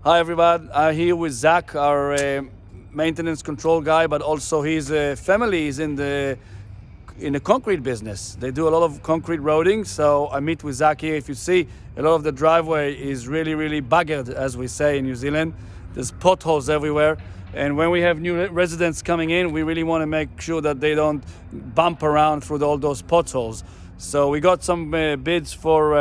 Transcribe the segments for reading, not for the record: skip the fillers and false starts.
Hi everybody, I'm here with Zach, our maintenance control guy, but also his family is in the concrete business. They do a lot of concrete roading, so I meet with Zach here. If you see, a lot of the driveway is really buggered, as we say in New Zealand. There's potholes everywhere, and when we have new residents coming in, we really want to make sure that they don't bump around through all those potholes. So we got some bids for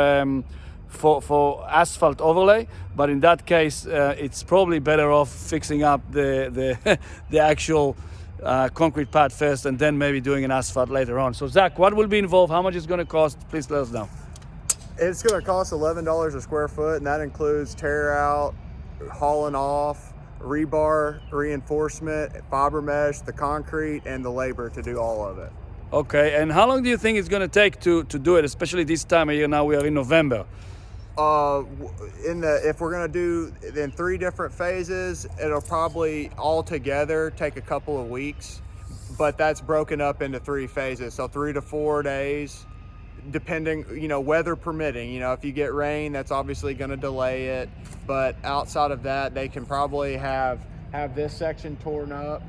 asphalt overlay, but in that case, it's probably better off fixing up the the actual concrete pad first, and then maybe doing an asphalt later on. So Zach, what will be involved? How much is going to cost? Please let us know. It's going to cost $11 a square foot, and that includes tear out, hauling off, rebar, reinforcement, fiber mesh, the concrete, and the labor to do all of it. Okay, and how long do you think it's going to take to do it, especially this time of year? Now we are in November. If we're going to do in 3 different phases, it'll probably all together take a couple of weeks, but that's broken up into 3 phases. So 3 to 4 days, depending, weather permitting. If you get rain, that's obviously going to delay it, but outside of that, they can probably have this section torn up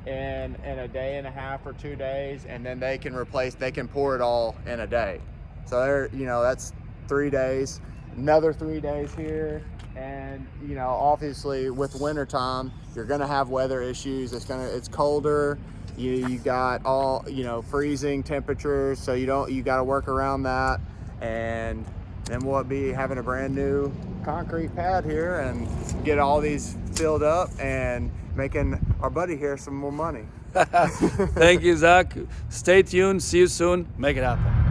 in a day and a half or 2 days, and then they can pour it all in a day. So that's 3 days. Another 3 days here, and obviously with winter time you're gonna have weather issues. It's colder. You got all freezing temperatures, so you got to work around that, and then we'll be having a brand new concrete pad here and get all these filled up and making our buddy here some more money. Thank you, Zach. Stay tuned. See you soon. Make it happen.